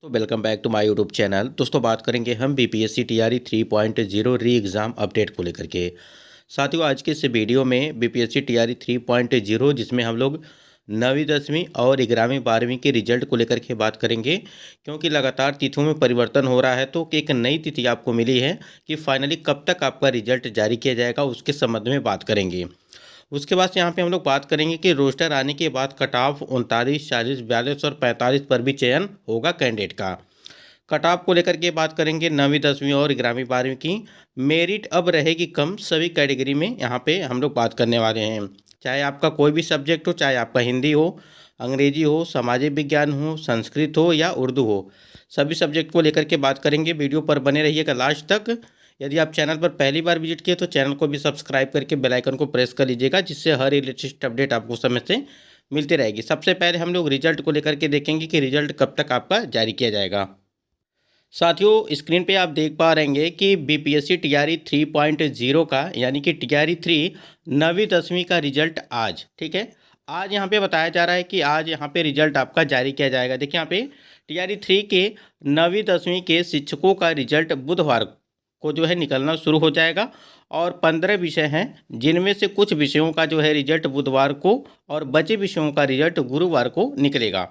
तो welcome back to my YouTube channel. दोस्तों बात करेंगे हम बीपीएससी टीआरई 3.0 री एग्ज़ाम अपडेट को लेकर के। साथियों आज के इस वीडियो में बीपीएससी टीआरई 3.0 जिसमें हम लोग 9वीं 10वीं और 11वीं 12वीं के रिजल्ट को लेकर के बात करेंगे, क्योंकि लगातार तिथियों में परिवर्तन हो रहा है। तो एक नई तिथि आपको मिली है कि फाइनली कब तक आपका रिजल्ट जारी किया जाएगा, उसके संबंध में बात करेंगे। उसके बाद यहाँ पे हम लोग बात करेंगे कि रोस्टर आने के बाद कट ऑफ 39, 40, 42 और 45 पर भी चयन होगा कैंडिडेट का। कट ऑफ को लेकर के बात करेंगे 9वीं 10वीं और 11वीं 12वीं की। मेरिट अब रहेगी कम सभी कैटेगरी में, यहाँ पे हम लोग बात करने वाले हैं। चाहे आपका कोई भी सब्जेक्ट हो, चाहे आपका हिंदी हो, अंग्रेजी हो, सामाजिक विज्ञान हो, संस्कृत हो या उर्दू हो, सभी सब्जेक्ट को लेकर के बात करेंगे। वीडियो पर बने रहिएगा लास्ट तक। यदि आप चैनल पर पहली बार विजिट किए तो चैनल को भी सब्सक्राइब करके बेल आइकन को प्रेस कर लीजिएगा, जिससे हर लेटेस्ट अपडेट आपको समय से मिलती रहेगी। सबसे पहले हम लोग रिजल्ट को लेकर के देखेंगे कि रिजल्ट कब तक आपका जारी किया जाएगा। साथियों स्क्रीन पे आप देख पा रहेंगे कि बीपीएससी टीआरई 3.0 का यानी कि टीआरई 3 9वीं 10वीं का रिजल्ट आज, ठीक है, आज यहाँ पे बताया जा रहा है कि आज यहाँ पे रिजल्ट आपका जारी किया जाएगा। देखिए यहाँ पे टीआरई 3 के 9वीं 10वीं के शिक्षकों का रिजल्ट बुधवार को जो है निकलना शुरू हो जाएगा, और 15 विषय हैं जिनमें से कुछ विषयों का जो है रिजल्ट बुधवार को और बचे विषयों का रिजल्ट गुरुवार को निकलेगा।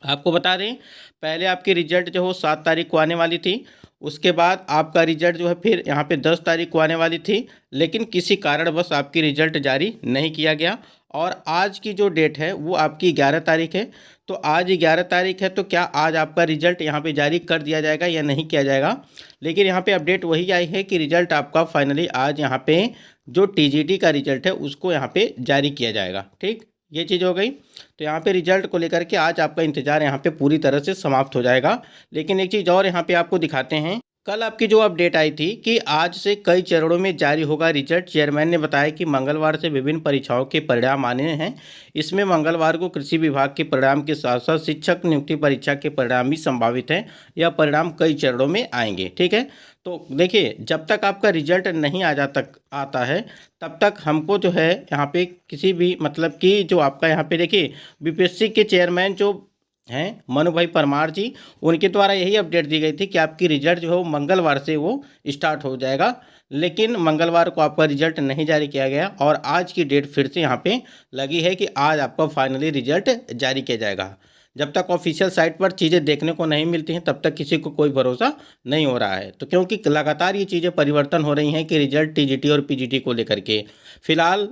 आपको बता दें पहले आपकी रिजल्ट जो हो 7 तारीख को आने वाली थी, उसके बाद आपका रिजल्ट जो है फिर यहाँ पे 10 तारीख को आने वाली थी, लेकिन किसी कारणवश आपकी रिजल्ट जारी नहीं किया गया। और आज की जो डेट है वो आपकी 11 तारीख है। तो आज 11 तारीख है, तो क्या आज आपका रिजल्ट यहाँ पे जारी कर दिया जाएगा या नहीं किया जाएगा? लेकिन यहाँ पे अपडेट वही आई है कि रिजल्ट आपका फाइनली आज यहाँ पे जो टीजीटी का रिजल्ट है उसको यहाँ पे जारी किया जाएगा। ठीक, ये चीज़ हो गई। तो यहाँ पे रिजल्ट को लेकर के आज आपका इंतजार यहाँ पे पूरी तरह से समाप्त हो जाएगा। लेकिन एक चीज़ और यहाँ पे आपको दिखाते हैं, कल आपकी जो अपडेट आई थी कि आज से कई चरणों में जारी होगा रिजल्ट। चेयरमैन ने बताया कि मंगलवार से विभिन्न परीक्षाओं के परिणाम आने हैं। इसमें मंगलवार को कृषि विभाग के परिणाम के साथ साथ शिक्षक नियुक्ति परीक्षा के परिणाम भी संभावित हैं। यह परिणाम कई चरणों में आएंगे, ठीक है। तो देखिए जब तक आपका रिजल्ट नहीं आता है तब तक हमको जो है यहाँ पे किसी भी मतलब कि जो आपका यहाँ पे देखिए बीपीएससी के चेयरमैन जो हैं मनु भाई परमार जी, उनके द्वारा यही अपडेट दी गई थी कि आपकी रिजल्ट जो है वो मंगलवार से वो स्टार्ट हो जाएगा। लेकिन मंगलवार को आपका रिजल्ट नहीं जारी किया गया और आज की डेट फिर से यहाँ पे लगी है कि आज आपका फाइनली रिजल्ट जारी किया जाएगा। जब तक ऑफिशियल साइट पर चीज़ें देखने को नहीं मिलती हैं तब तक किसी को कोई भरोसा नहीं हो रहा है। तो क्योंकि लगातार ये चीज़ें परिवर्तन हो रही हैं कि रिजल्ट टीजीटी और पीजीटी को लेकर के, फिलहाल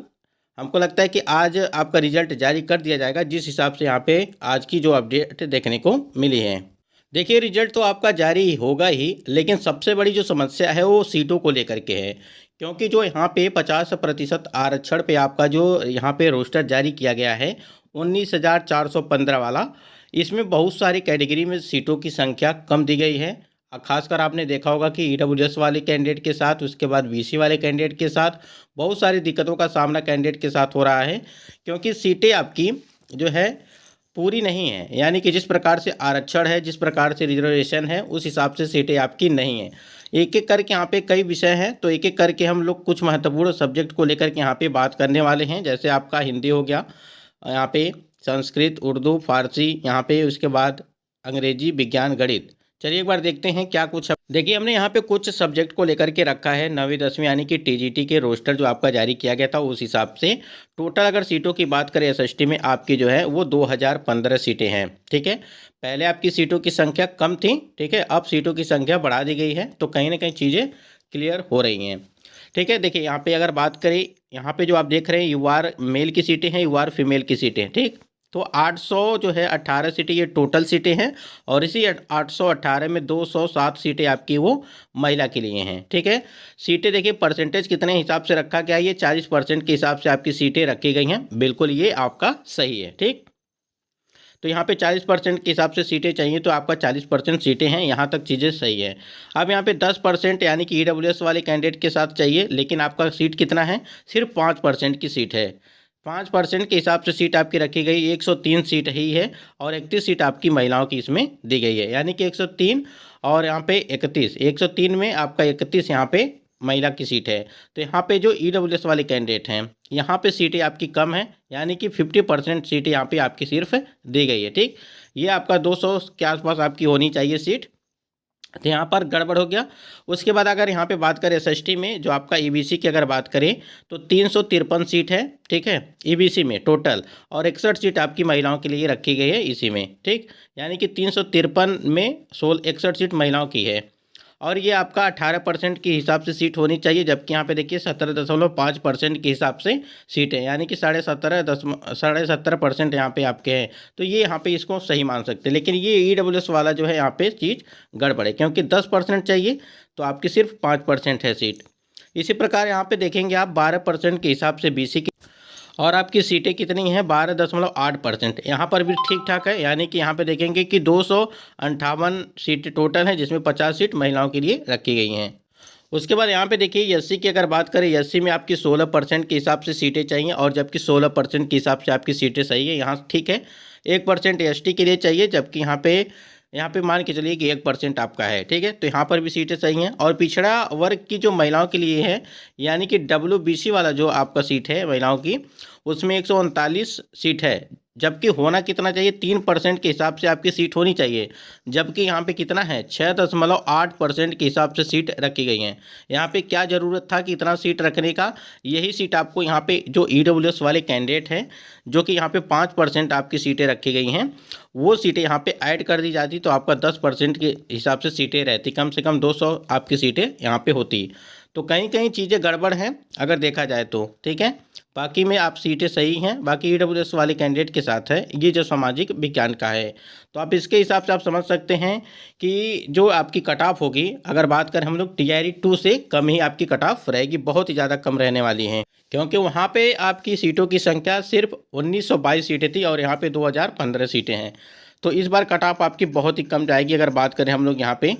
हमको लगता है कि आज आपका रिजल्ट जारी कर दिया जाएगा, जिस हिसाब से यहाँ पे आज की जो अपडेट देखने को मिली है। देखिए रिजल्ट तो आपका जारी होगा ही, लेकिन सबसे बड़ी जो समस्या है वो सीटों को लेकर के है। क्योंकि जो यहाँ पे 50% आरक्षण पे आपका जो यहाँ पे रोस्टर जारी किया गया है 19,415 वाला, इसमें बहुत सारी कैटेगरी में सीटों की संख्या कम दी गई है। खासकर आपने देखा होगा कि ईडब्ल्यूएस वाले कैंडिडेट के साथ, उसके बाद बीसी वाले कैंडिडेट के साथ बहुत सारी दिक्कतों का सामना कैंडिडेट के साथ हो रहा है, क्योंकि सीटें आपकी जो है पूरी नहीं है। यानी कि जिस प्रकार से आरक्षण है, जिस प्रकार से रिजर्वेशन है, उस हिसाब से सीटें आपकी नहीं हैं। एक एक करके यहाँ पे कई विषय हैं, तो एक एक करके हम लोग कुछ महत्वपूर्ण सब्जेक्ट को लेकर के यहाँ पे बात करने वाले हैं। जैसे आपका हिंदी हो गया, यहाँ पे संस्कृत, उर्दू, फारसी, यहाँ पे उसके बाद अंग्रेजी, विज्ञान, गणित। चलिए एक बार देखते हैं क्या कुछ। देखिए हमने यहाँ पे कुछ सब्जेक्ट को लेकर के रखा है 9वीं 10वीं यानी कि टीजीटी के रोस्टर जो आपका जारी किया गया था उस हिसाब से। टोटल अगर सीटों की बात करें एसएसटी में आपकी जो है वो 2015 सीटें हैं, ठीक है। पहले आपकी सीटों की संख्या कम थी, ठीक है, अब सीटों की संख्या बढ़ा दी गई है। तो कहीं ना कहीं चीज़ें क्लियर हो रही हैं, ठीक है। देखिए यहाँ पे अगर बात करें, यहाँ पे जो आप देख रहे हैं यूआर मेल की सीटें हैं, यूआर फीमेल की सीटें हैं, ठीक। तो 800 जो है 18 सीटें ये टोटल सीटें हैं, और इसी 818 में 207 सीटें आपकी वो महिला के लिए हैं, ठीक है। सीटें देखिए परसेंटेज कितने हिसाब से रखा गया है, ये 40% के हिसाब से आपकी सीटें रखी गई हैं। बिल्कुल ये आपका सही है, ठीक। तो यहाँ पे 40% के हिसाब से सीटें चाहिए, तो आपका 40% सीटें हैं, यहाँ तक चीज़ें सही है। अब यहाँ पे 10% यानी कि ईडब्ल्यूएस वाले कैंडिडेट के साथ चाहिए, लेकिन आपका सीट कितना है, सिर्फ 5% की सीट है। 5% के हिसाब से सीट आपकी रखी गई 103 सीट ही है, और 31 सीट आपकी महिलाओं की इसमें दी गई है। यानी कि 103 और यहाँ पे 31, 103 में आपका 31 यहाँ पे महिला की सीट है। तो यहाँ पे जो ईडब्ल्यूएस वाले कैंडिडेट हैं यहाँ पे सीटें आपकी कम हैं, यानी कि 50% सीटें यहाँ पे आपकी सिर्फ दी गई है, ठीक। ये आपका 200 के आसपास आपकी होनी चाहिए सीट, तो यहाँ पर गड़बड़ हो गया। उसके बाद अगर यहाँ पे बात करें एसएसटी में, जो आपका ईबीसी की अगर बात करें तो 353 सीट है, ठीक है, ईबीसी में टोटल, और 61 सीट आपकी महिलाओं के लिए रखी गई है इसी में, ठीक, यानी कि 353 में 61 सीट महिलाओं की है। और ये आपका 18% के हिसाब से सीट होनी चाहिए, जबकि यहाँ पे देखिए 17.5% के हिसाब से सीट है, यानी कि 17.5% यहाँ पे आपके हैं। तो ये यहाँ पे इसको सही मान सकते हैं, लेकिन ये ईडब्ल्यूएस वाला जो है यहाँ पे चीज़ गड़बड़ है, क्योंकि 10% चाहिए तो आपकी सिर्फ 5% है सीट। इसी प्रकार यहाँ पे देखेंगे आप 12% के हिसाब से बीसी की, और आपकी सीटें कितनी हैं, 12.8%। यहाँ पर भी ठीक ठाक है, यानी कि यहाँ पे देखेंगे कि 258 सीटें टोटल हैं, जिसमें 50 सीट महिलाओं के लिए रखी गई हैं। उसके बाद यहाँ पे देखिए एससी की अगर बात करें, एससी में आपकी 16% के हिसाब से सीटें चाहिए, और जबकि 16% के हिसाब से आपकी सीटें सही है, यहाँ ठीक है। 1% एसटी के लिए चाहिए, जबकि यहाँ पे मान के चलिए कि 1% आपका है, ठीक है, तो यहाँ पर भी सीटें सही हैं। और पिछड़ा वर्ग की जो महिलाओं के लिए है, यानी कि WBC वाला जो आपका सीट है महिलाओं की, उसमें 139 सीट है, जबकि होना कितना चाहिए, 3% के हिसाब से आपकी सीट होनी चाहिए, जबकि यहाँ पे कितना है, 6.8% के हिसाब से सीट रखी गई हैं। यहाँ पे क्या ज़रूरत था कि इतना सीट रखने का, यही सीट आपको यहाँ पे जो ईडब्ल्यूएस वाले कैंडिडेट हैं, जो कि यहाँ पे 5% आपकी सीटें रखी गई हैं, वो सीटें यहाँ पे ऐड कर दी जाती तो आपका 10% के हिसाब से सीटें रहती, कम से कम 200 आपकी सीटें यहाँ पे होती। तो कहीं कहीं चीज़ें गड़बड़ हैं अगर देखा जाए तो, ठीक है। बाकी में आप सीटें सही हैं, बाकी ईडब्ल्यूएस वाले कैंडिडेट के साथ है, ये जो सामाजिक विज्ञान का है। तो आप इसके हिसाब से आप समझ सकते हैं कि जो आपकी कट ऑफ होगी, अगर बात करें हम लोग टीआरई 2 से कम ही आपकी कट ऑफ रहेगी, बहुत ही ज़्यादा कम रहने वाली हैं, क्योंकि वहाँ पे आपकी सीटों की संख्या सिर्फ 1922 सीटें थी, और यहाँ पे 2015 सीटें हैं। तो इस बार कट ऑफ आपकी बहुत ही कम जाएगी, अगर बात करें हम लोग यहाँ पे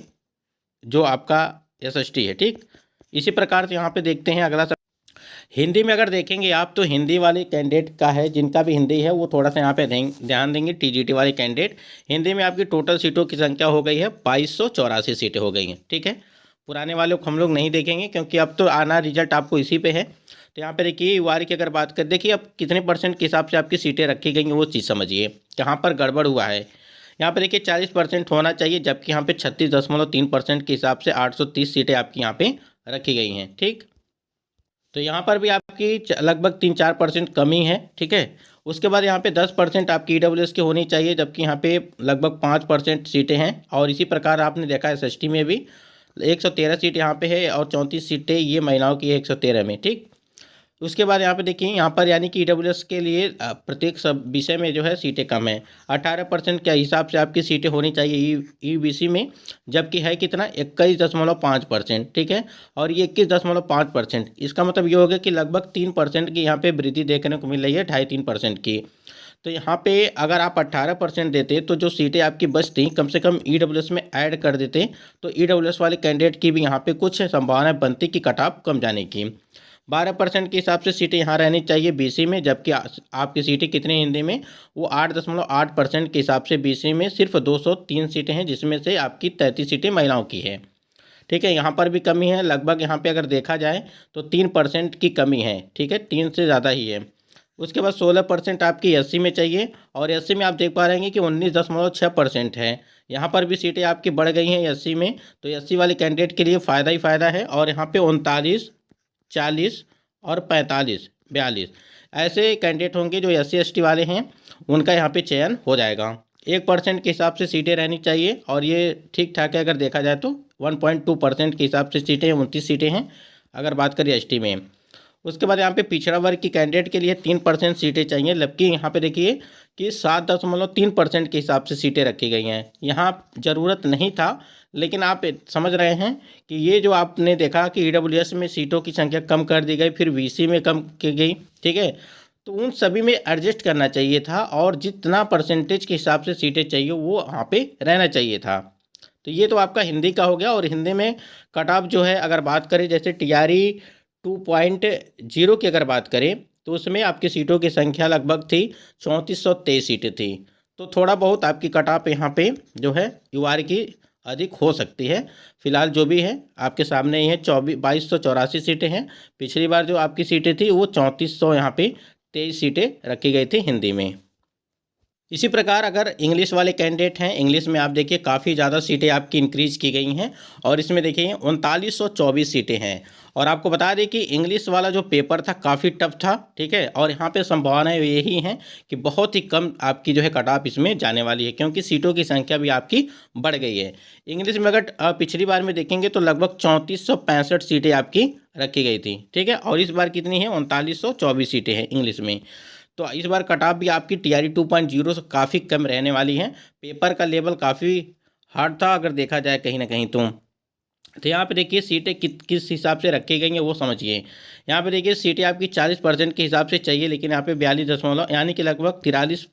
जो आपका एसएसटी है, ठीक। इसी प्रकार से यहाँ पे देखते हैं अगला हिंदी में अगर देखेंगे आप, तो हिंदी वाले कैंडिडेट का है, जिनका भी हिंदी है वो थोड़ा सा यहाँ पे ध्यान देंगे। टीजीटी वाले कैंडिडेट, हिंदी में आपकी टोटल सीटों की संख्या हो गई है 2284 सीटें हो गई हैं, ठीक है। पुराने वालों को हम लोग नहीं देखेंगे, क्योंकि अब तो आना रिजल्ट आपको इसी पे है। तो यहाँ पे देखिए युवारी की अगर बात करें, देखिए अब कितने % के हिसाब से आपकी सीटें रखी गई हैं, वो चीज़ समझिए कहाँ पर गड़बड़ हुआ है। यहाँ पे देखिए 40% होना चाहिए, जबकि यहाँ पे 36.3% के हिसाब से 830 सीटें आपकी यहाँ पे रखी गई हैं, ठीक। तो यहाँ पर भी आपकी लगभग 3-4% कमी है, ठीक है। उसके बाद यहाँ पे 10% आपकी ईडब्ल्यूएस की होनी चाहिए, जबकि यहाँ पे लगभग 5% सीटें हैं। और इसी प्रकार आपने देखा एसएसटी में भी 113 सीट यहाँ पे है, और 34 सीटें ये महिलाओं की है 113 में, ठीक। उसके बाद यहाँ पे देखिए, यहाँ पर यानी कि ईडब्ल्यूएस के लिए प्रत्येक सब विषय में जो है सीटें कम है। 18% के हिसाब से आपकी सीटें होनी चाहिए ईबीसी में, जबकि है कितना 21.5%, ठीक है। और ये 21.5%, इसका मतलब ये हो गया कि लगभग 3% की यहाँ पे वृद्धि देखने को मिल रही है, 2.5-3% की। तो यहाँ पे अगर आप 18% देते तो जो सीटें आपकी बचती कम से कम ईडब्ल्यूएस में ऐड कर देते, तो ईडब्ल्यूएस वाले कैंडिडेट की भी यहाँ पे कुछ संभावना बनती कि कट ऑफ कम जाने की। 12% के हिसाब से सीटें यहाँ रहनी चाहिए बीसी में, जबकि आपकी सीटें कितनी हिंदी में, वो 8.8% के हिसाब से बीसी में सिर्फ 203 सीटें हैं, जिसमें से आपकी 33 सीटें महिलाओं की है, ठीक है। यहाँ पर भी कमी है, लगभग यहाँ पे अगर देखा जाए तो 3% की कमी है, ठीक है, 3 से ज़्यादा ही है। उसके बाद 16% आपकी एससी में चाहिए, और एससी में आप देख पा रहे हैं कि 19.6% है। यहाँ पर भी सीटें आपकी बढ़ गई हैं एससी में, तो एससी वाले कैंडिडेट के लिए फ़ायदा ही फ़ायदा है। और यहाँ पे 39, 40 और 45, 42 ऐसे कैंडिडेट होंगे जो SC ST वाले हैं, उनका यहाँ पे चयन हो जाएगा। 1% के हिसाब से सीटें रहनी चाहिए, और ये ठीक ठाक है अगर देखा जाए तो 1.2% के हिसाब से सीटें 29 सीटें हैं अगर बात करें ST में। उसके बाद यहाँ पे पिछड़ा वर्ग की कैंडिडेट के लिए 3% सीटें चाहिए, जबकि यहाँ पे देखिए कि 7.3% के हिसाब से सीटें रखी गई हैं। यहाँ ज़रूरत नहीं था, लेकिन आप समझ रहे हैं कि ये जो आपने देखा कि ईडब्ल्यूएस में सीटों की संख्या कम कर दी गई, फिर वीसी में कम की गई, ठीक है, तो उन सभी में एडजस्ट करना चाहिए था, और जितना परसेंटेज के हिसाब से सीटें चाहिए वो वहाँ पे रहना चाहिए था। तो ये तो आपका हिंदी का हो गया। और हिंदी में कट ऑफ जो है अगर बात करें, जैसे टीआरई 2.0 की अगर बात करें, तो उसमें आपकी सीटों की संख्या लगभग थी 3423 सीटें थी। तो थोड़ा बहुत आपकी कट ऑफ यहाँ पे जो है यूआर की अधिक हो सकती है। फिलहाल जो भी है आपके सामने ही है, 2284 सीटें हैं। पिछली बार जो आपकी सीटें थी वो 3400 यहाँ पे 23 सीटें रखी गई थी हिंदी में। इसी प्रकार अगर इंग्लिश वाले कैंडिडेट हैं, इंग्लिश में आप देखिए काफ़ी ज़्यादा सीटें आपकी इंक्रीज की गई हैं और इसमें देखिए 3924 सीटें हैं। और आपको बता दें कि इंग्लिश वाला जो पेपर था काफ़ी टफ था, ठीक है। और यहाँ पे संभावनाएं यही हैं कि बहुत ही कम आपकी जो है कट ऑफ इसमें जाने वाली है, क्योंकि सीटों की संख्या भी आपकी बढ़ गई है। इंग्लिश में अगर पिछली बार में देखेंगे तो लगभग 3465 सीटें आपकी रखी गई थी, ठीक है। और इस बार कितनी है, 3924 सीटें हैं इंग्लिश में। तो इस बार कट ऑफ भी आपकी टीआरई 2.0 से काफ़ी कम रहने वाली है। पेपर का लेवल काफ़ी हार्ड था अगर देखा जाए कहीं ना कहीं तो यहाँ पे देखिए सीटें किस हिसाब से रखी गई हैं वो समझिए। यहाँ पे देखिए सीटें आपकी 40% के हिसाब से चाहिए, लेकिन यहाँ पे 42 यानी कि लगभग 43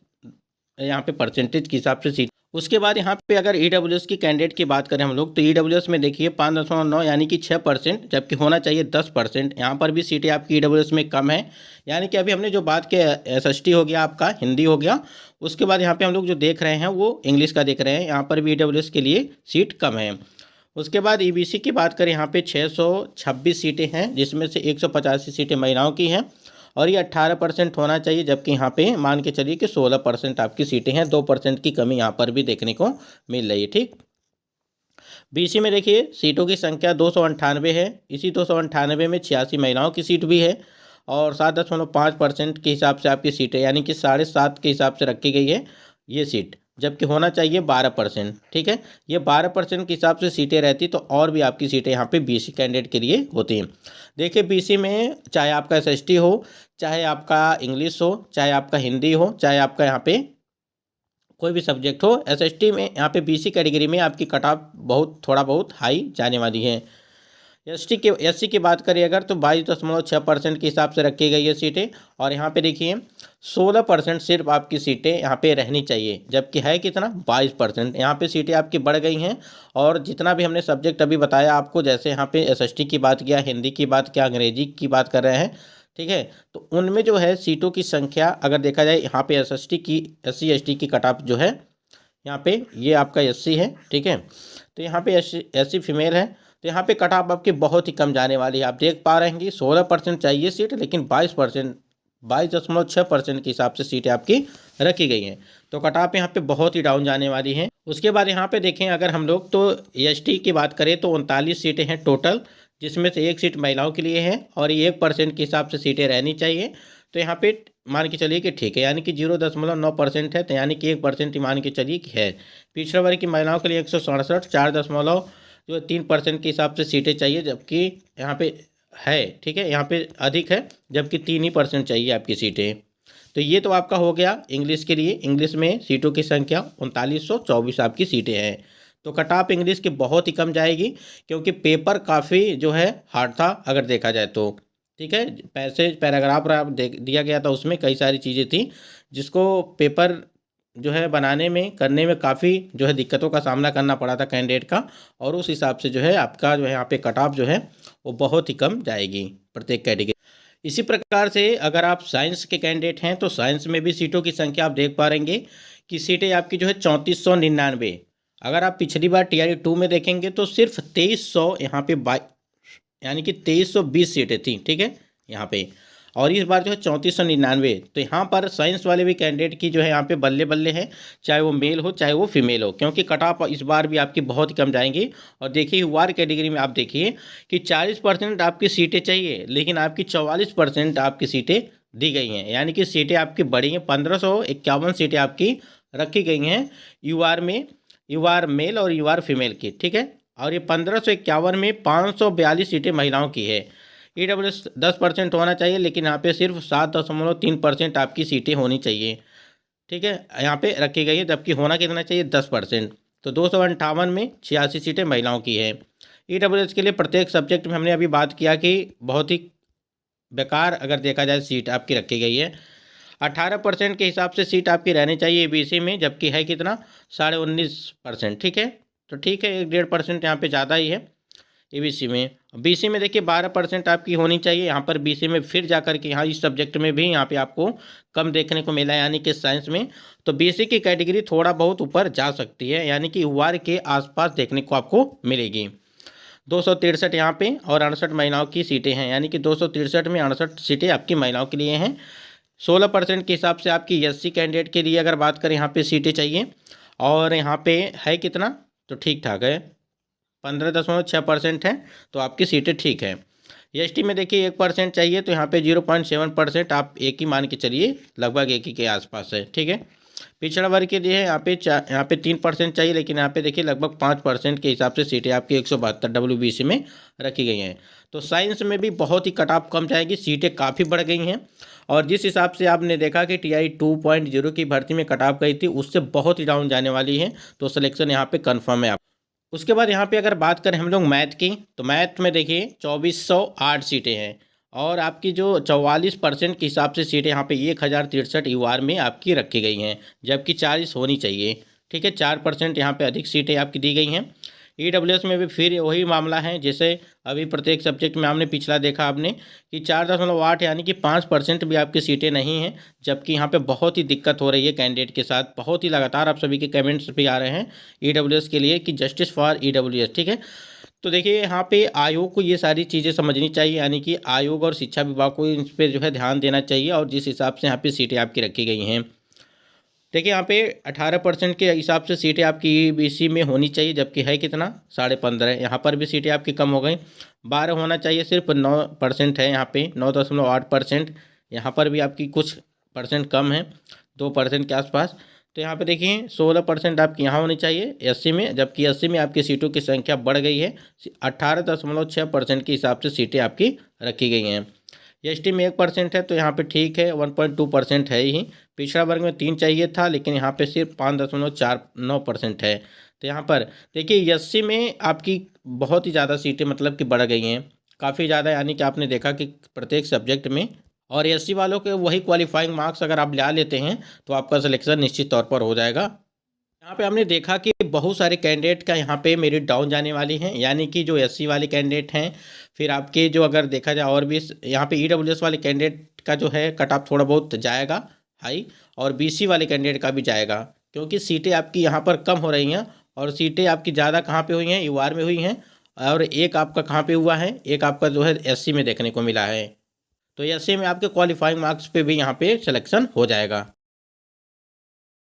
यहाँ पे परसेंटेज के हिसाब से सीट। उसके बाद यहाँ पे अगर ईडब्ल्यूएस की कैंडिडेट की बात करें हम लोग, तो ईडब्ल्यूएस में देखिए 5.9 यानी कि 6%, जबकि होना चाहिए 10%। यहाँ पर भी सीटें आपकी ईडब्ल्यूएस में कम है। यानी कि अभी हमने जो बात किया एसएसटी हो गया, आपका हिंदी हो गया, उसके बाद यहाँ पे हम लोग जो देख रहे हैं वो इंग्लिश का देख रहे हैं। यहाँ पर भी ईडब्ल्यूएस के लिए सीट कम है। उसके बाद ईबीसी की बात करें, यहाँ पे 626 सीटें हैं, जिसमें से 185 सीटें महिलाओं की हैं और ये 18% होना चाहिए, जबकि यहाँ पे मान के चलिए कि 16% आपकी सीटें हैं। 2% की कमी यहाँ पर भी देखने को मिल रही है, ठीक। बीसी में देखिए सीटों की संख्या 298 है। इसी 298 में 86 महिलाओं की सीट भी है और 7.5% के हिसाब से आपकी सीटें, यानी कि 7.5 के हिसाब से रखी गई है ये सीट, जबकि होना चाहिए 12%, ठीक है। ये 12% के हिसाब से सीटें रहती तो और भी आपकी सीटें यहाँ पे बीसी कैंडिडेट के लिए होती हैं। देखिए बीसी में चाहे आपका एसएसटी हो, चाहे आपका इंग्लिश हो, चाहे आपका हिंदी हो, चाहे आपका यहाँ पे कोई भी सब्जेक्ट हो, एसएसटी में यहाँ पे बीसी कैटेगरी में आपकी कट ऑफ थोड़ा बहुत हाई जाने वाली है। एससी की बात करें अगर, तो 22.6% के हिसाब से रखी गई है सीटें और यहाँ पे देखिए 16% सिर्फ आपकी सीटें यहाँ पे रहनी चाहिए, जबकि है कितना 22%। यहाँ पे सीटें आपकी बढ़ गई हैं और जितना भी हमने सब्जेक्ट अभी बताया आपको, जैसे यहाँ पे एसएसटी की बात किया, हिंदी की बात किया, अंग्रेजी की बात कर रहे हैं, ठीक है। तो उनमें जो है सीटों की संख्या अगर देखा जाए, यहाँ पे एसएसटी की एससी एसटी की कट ऑफ जो है यहाँ पे ये आपका एससी है, ठीक है। तो यहाँ पे एससी फीमेल है, तो यहाँ पे कट ऑफ आपकी बहुत ही कम जाने वाली है। आप देख पा रहे हैं कि 16% चाहिए सीट, लेकिन 22.6% के हिसाब से सीटें आपकी रखी गई हैं। तो कट ऑफ यहाँ पे बहुत ही डाउन जाने वाली है। उसके बाद यहाँ पे देखें अगर हम लोग, तो एसटी की बात करें तो 39 सीटें हैं टोटल, जिसमें से 1 सीट महिलाओं के लिए है और ये 1% के हिसाब से सीटें रहनी चाहिए। तो यहाँ पे मान के चलिए कि ठीक है, यानी कि 0.9% है, तो यानी कि 1% ही मान के चलिए कि है। पिछड़ा वर्ग की महिलाओं के लिए 167, 4.3% के हिसाब से सीटें चाहिए, जबकि यहाँ पे है, ठीक है, यहाँ पे अधिक है, जबकि 3% चाहिए आपकी सीटें। तो ये तो आपका हो गया इंग्लिश के लिए। इंग्लिश में सीटों की संख्या 3924 आपकी सीटें हैं। तो कट ऑफ इंग्लिश की बहुत ही कम जाएगी, क्योंकि पेपर काफ़ी जो है हार्ड था अगर देखा जाए तो, ठीक है। पैराग्राफ दिया गया था, उसमें कई सारी चीज़ें थी जिसको पेपर जो है बनाने में करने में काफ़ी जो है दिक्कतों का सामना करना पड़ा था कैंडिडेट का, और उस हिसाब से जो है आपका जो है यहाँ पे कट ऑफ जो है वो बहुत ही कम जाएगी प्रत्येक कैटेगरी। इसी प्रकार से अगर आप साइंस के कैंडिडेट हैं, तो साइंस में भी सीटों की संख्या आप देख पा रहेंगे कि सीटें आपकी जो है 3499। अगर आप पिछली बार टीआरई 2 में देखेंगे तो सिर्फ 2300 यहाँ पे यानी कि 2320 सीटें थी, ठीक है यहाँ पे, और इस बार जो है 3499। तो यहाँ पर साइंस वाले भी कैंडिडेट की जो है यहाँ पे बल्ले बल्ले है, चाहे वो मेल हो चाहे वो फीमेल हो, क्योंकि कट ऑफ इस बार भी आपकी बहुत कम जाएंगी। और देखिए वार कैटेगरी में आप देखिए कि 40% आपकी सीटें चाहिए, लेकिन आपकी 44% आपकी सीटें दी गई हैं, यानी कि सीटें आपकी बढ़ी हैं। 1551 सीटें आपकी रखी गई हैं यूआर में, यूआर मेल और यूआर फीमेल की, ठीक है। और ये 1551 में 542 सीटें महिलाओं की है। ईडब्ल्यूएस 10% होना चाहिए, लेकिन यहाँ पे सिर्फ 7.3% आपकी सीटें होनी चाहिए, ठीक है, यहाँ पे रखी गई है, जबकि होना कितना चाहिए 10%। तो 258 में 86 सीटें महिलाओं की है। ईडब्ल्यूएस के लिए प्रत्येक सब्जेक्ट में हमने अभी बात किया कि बहुत ही बेकार अगर देखा जाए सीट आपकी रखी गई है। 18% के हिसाब से सीट आपकी रहनी चाहिए बीसी में, जबकि है कितना 19.5%, ठीक है। तो ठीक है, 1.5% यहाँ पे ज़्यादा ही है ईबीसी में। बीसी में देखिए 12% आपकी होनी चाहिए। यहाँ पर बीसी में फिर जाकर के यहाँ इस सब्जेक्ट में भी यहाँ पे आपको कम देखने को मिला है, यानी कि साइंस में। तो बीसी की कैटेगरी थोड़ा बहुत ऊपर जा सकती है, यानी कि यूआर के आसपास देखने को आपको मिलेगी। 263 यहाँ पे और 68 महिलाओं की सीटें हैं, यानी कि 263 में 68 सीटें आपकी महिलाओं के लिए हैं। 16% के हिसाब से आपकी एससी कैंडिडेट के लिए अगर बात करें यहाँ पे सीटें चाहिए, और यहाँ पे है कितना, तो ठीक ठाक है, 15.6% है, तो आपकी सीटें ठीक है। एसटी में देखिए 1% चाहिए, तो यहाँ पे 0.7% आप एक ही मान के चलिए, लगभग एक ही के आसपास है, ठीक है। पिछड़ा वर्ग के लिए यहाँ पे 3% चाहिए, लेकिन यहाँ पे देखिए लगभग 5% के हिसाब से सीटें आपकी 172 WBC में रखी गई हैं। तो साइंस में भी बहुत ही कट ऑफ कम जाएगी, सीटें काफ़ी बढ़ गई हैं, और जिस हिसाब से आपने देखा कि TI 2.0 की भर्ती में कट ऑफ गई थी, उससे बहुत ही डाउन जाने वाली है, तो सिलेक्शन यहाँ पे कन्फर्म है। उसके बाद यहाँ पे अगर बात करें हम लोग मैथ की, तो मैथ में देखिए 2408 सीटें हैं, और आपकी जो 44% के हिसाब से सीटें यहाँ पे 1063 UR में आपकी रखी गई हैं, जबकि 40 होनी चाहिए, ठीक है। 4% यहाँ पे अधिक सीटें आपकी दी गई हैं। EWS में भी फिर वही मामला है, जैसे अभी प्रत्येक सब्जेक्ट में हमने पिछला देखा आपने कि 4.8 यानी कि 5% भी आपकी सीटें नहीं हैं, जबकि यहाँ पे बहुत ही दिक्कत हो रही है कैंडिडेट के साथ। बहुत ही लगातार आप सभी के कमेंट्स भी आ रहे हैं EWS के लिए कि जस्टिस फॉर EWS, ठीक है। तो देखिए यहाँ पे आयोग को ये सारी चीज़ें समझनी चाहिए, यानी कि आयोग और शिक्षा विभाग को इन पर जो है ध्यान देना चाहिए, और जिस हिसाब से यहाँ पे सीटें आपकी रखी गई हैं, देखिए यहाँ पे 18% के हिसाब से सीटें आपकी EBC में होनी चाहिए, जबकि है कितना, 15.5। यहाँ पर भी सीटें आपकी कम हो गई, 12 होना चाहिए, सिर्फ 9% है, यहाँ पे 9.8%। यहाँ पर भी आपकी कुछ परसेंट कम है, 2% के आसपास। तो यहाँ पे देखिए 16% आपकी यहाँ होनी चाहिए एससी में, जबकि एससी में आपकी सीटों की संख्या बढ़ गई है, 18.6% के हिसाब से सीटें आपकी रखी गई हैं। एसटी में 1% है, तो यहाँ पे ठीक है, 1.2% है ही। पिछड़ा वर्ग में 3 चाहिए था, लेकिन यहाँ पे सिर्फ 5.49% है। तो यहाँ पर देखिए एससी में आपकी बहुत ही ज़्यादा सीटें मतलब कि बढ़ गई हैं, काफ़ी ज़्यादा, यानी कि आपने देखा कि प्रत्येक सब्जेक्ट में, और एससी वालों के वही क्वालिफाइंग मार्क्स अगर आप ला लेते हैं तो आपका सिलेक्शन निश्चित तौर पर हो जाएगा। यहाँ पे हमने देखा कि बहुत सारे कैंडिडेट का यहाँ पे मेरिट डाउन जाने वाली हैं, यानी कि जो एससी वाले कैंडिडेट हैं, फिर आपके जो अगर देखा जाए और भी यहाँ पे EWS वाले कैंडिडेट का जो है कट ऑफ थोड़ा बहुत जाएगा हाई, और BC वाले कैंडिडेट का भी जाएगा, क्योंकि सीटें आपकी यहाँ पर कम हो रही हैं, और सीटें आपकी ज़्यादा कहाँ पे हुई हैं, UR में हुई हैं, और एक आपका कहाँ पे हुआ है, एक आपका जो है एससी में देखने को मिला है। तो एससी में आपके क्वालिफाइंग मार्क्स पे भी यहाँ पे सिलेक्शन हो जाएगा।